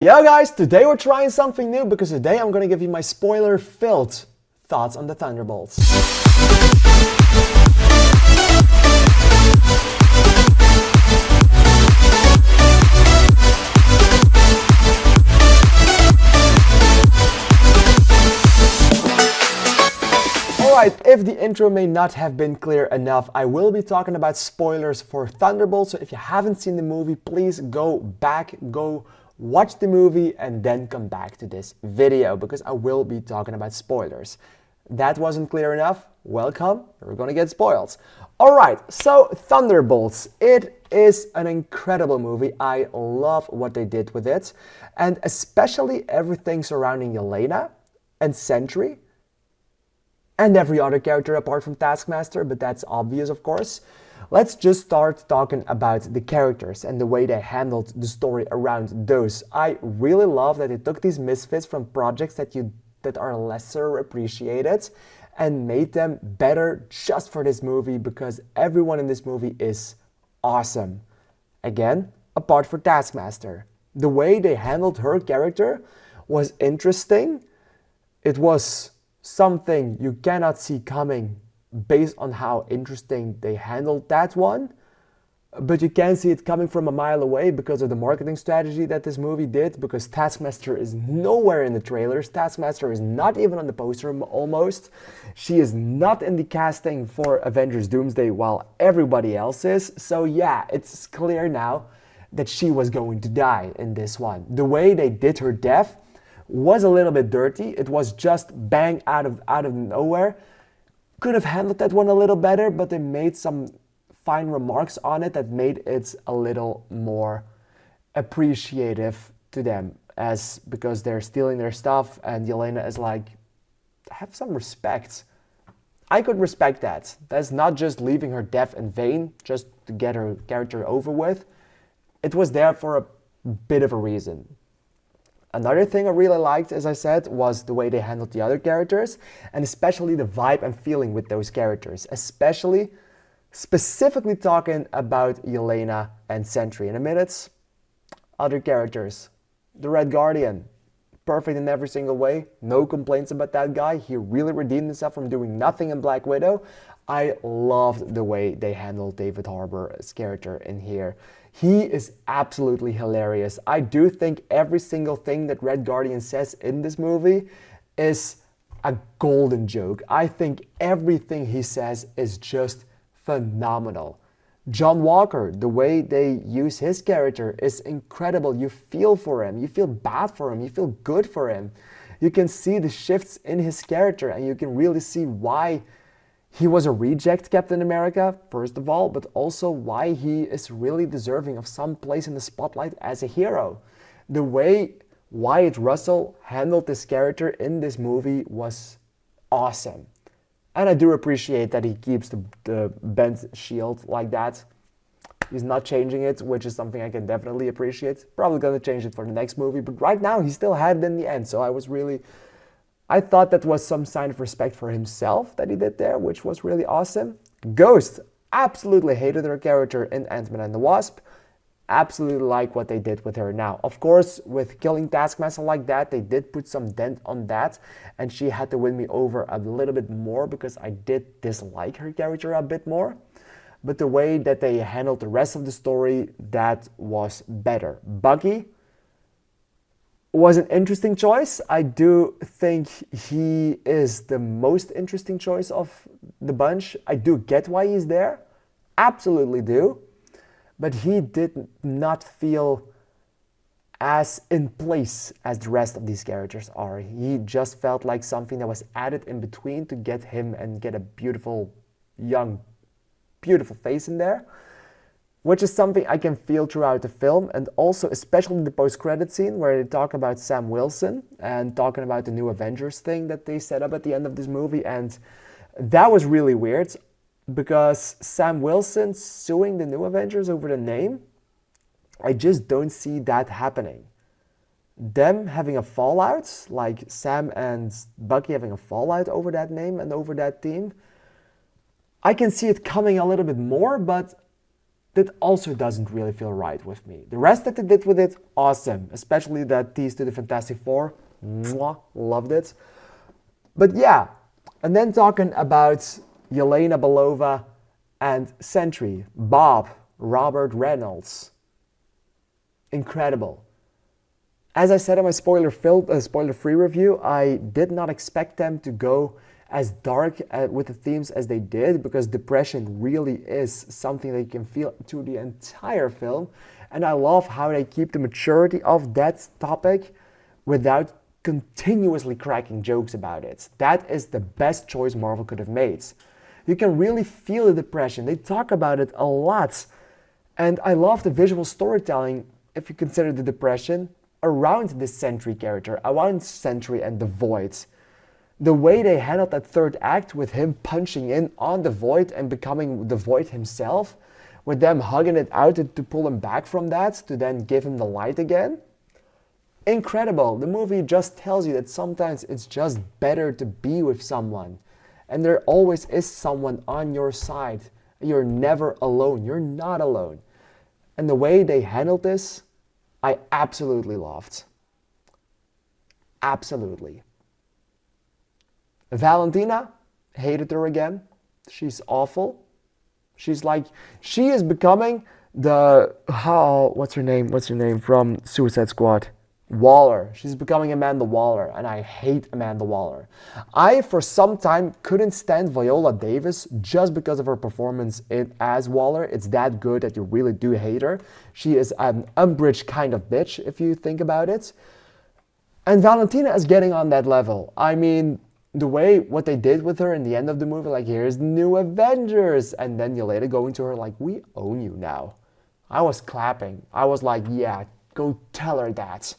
Yo guys, today we're trying something new because today I'm gonna give you my spoiler-filled thoughts on the Thunderbolts. Alright, if the intro may not have been clear enough, I will be talking about spoilers for Thunderbolts, so if you haven't seen the movie, please go back, watch the movie and then come back to this video because I will be talking about spoilers. That wasn't clear enough? Welcome, we're gonna get spoiled. Alright, so Thunderbolts. It is an incredible movie. I love what they did with it, and especially everything surrounding Yelena and Sentry and every other character apart from Taskmaster, but that's obvious of course. Let's just start talking about the characters and the way they handled the story around those. I really love that they took these misfits from projects that are lesser appreciated and made them better just for this movie because everyone in this movie is awesome. Again, apart from Taskmaster. The way they handled her character was interesting. It was something you cannot see coming based on how interesting they handled that one, but you can see it coming from a mile away because of the marketing strategy that this movie did, because Taskmaster is nowhere in the trailers. Taskmaster is not even on the poster almost. She is not in the casting for Avengers Doomsday while everybody else is. So yeah, it's clear now that she was going to die in this one. The way they did her death was a little bit dirty. It was just bang out of nowhere. Could have handled that one a little better, but they made some fine remarks on it that made it a little more appreciative to them, as because they're stealing their stuff and Yelena is like, have some respect. I could respect that. That's not just leaving her death in vain just to get her character over with. It was there for a bit of a reason. Another thing I really liked, as I said, was the way they handled the other characters, and especially the vibe and feeling with those characters, specifically talking about Yelena and Sentry. In a minute, other characters. The Red Guardian, perfect in every single way, no complaints about that guy. He really redeemed himself from doing nothing in Black Widow. I loved the way they handled David Harbour's character in here. He is absolutely hilarious. I do think every single thing that Red Guardian says in this movie is a golden joke. I think everything he says is just phenomenal. John Walker, the way they use his character is incredible. You feel for him, you feel bad for him, you feel good for him. You can see the shifts in his character and you can really see why he was a reject Captain America, first of all, but also why he is really deserving of some place in the spotlight as a hero. The way Wyatt Russell handled this character in this movie was awesome. And I do appreciate that he keeps the bent shield like that. He's not changing it, which is something I can definitely appreciate. Probably gonna change it for the next movie, but right now he still had it in the end, so I thought that was some sign of respect for himself that he did there, which was really awesome. Ghost, absolutely hated her character in Ant-Man and the Wasp. Absolutely like what they did with her now. Of course, with killing Taskmaster like that, they did put some dent on that, and she had to win me over a little bit more because I did dislike her character a bit more. But the way that they handled the rest of the story, that was better. Bucky was an interesting choice. I do think he is the most interesting choice of the bunch. I do get why he's there. Absolutely do. But he did not feel as in place as the rest of these characters are. He just felt like something that was added in between to get him and get a beautiful, young, beautiful face in there, which is something I can feel throughout the film, and also especially the post-credit scene where they talk about Sam Wilson and talking about the new Avengers thing that they set up at the end of this movie, and that was really weird because Sam Wilson suing the new Avengers over the name, I just don't see that happening. Them having a fallout, like Sam and Bucky having a fallout over that name and over that team, I can see it coming a little bit more, but that also doesn't really feel right with me. The rest that they did with it, awesome. Especially that tease to the Fantastic Four. Mwah, loved it. But yeah, and then talking about Yelena Belova and Sentry, Bob, Robert Reynolds. Incredible. As I said in my spoiler-free review, I did not expect them to go as dark with the themes as they did, because depression really is something that you can feel through the entire film. And I love how they keep the maturity of that topic without continuously cracking jokes about it. That is the best choice Marvel could have made. You can really feel the depression. They talk about it a lot. And I love the visual storytelling, if you consider the depression, around this Sentry character, around Sentry and the Void. The way they handled that third act with him punching in on the Void and becoming the Void himself, with them hugging it out to pull him back from that, to then give him the light again. Incredible. The movie just tells you that sometimes it's just better to be with someone. And there always is someone on your side. You're never alone. You're not alone. And the way they handled this, I absolutely loved. Absolutely. Valentina, hated her again. She's awful. She's like, she is becoming the, what's her name from Suicide Squad? Waller. She's becoming Amanda Waller, and I hate Amanda Waller. I, for some time, couldn't stand Viola Davis just because of her performance as Waller. It's that good that you really do hate her. She is an Umbridge kind of bitch, if you think about it. And Valentina is getting on that level. I mean, the way what they did with her in the end of the movie, like, here's the new Avengers, and then you later go into her like, we own you now. I was clapping. I was like, yeah, go tell her that.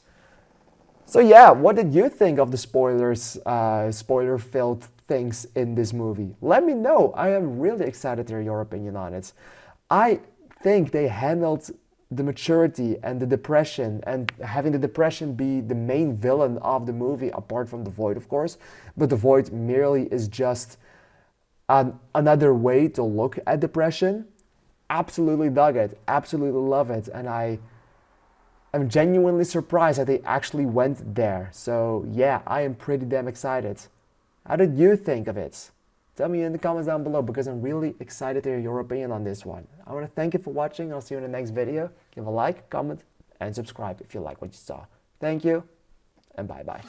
So yeah, what did you think of the spoiler-filled things in this movie? Let me know. I am really excited to hear your opinion on it. I think they handled the maturity and the depression, and having the depression be the main villain of the movie, apart from the Void, of course. But the Void merely is just another way to look at depression. Absolutely dug it. Absolutely love it. And I'm genuinely surprised that they actually went there. So yeah, I am pretty damn excited. How did you think of it? Tell me in the comments down below, because I'm really excited to hear your opinion on this one. I want to thank you for watching. I'll see you in the next video. Give a like, comment, and subscribe if you like what you saw. Thank you, and bye-bye.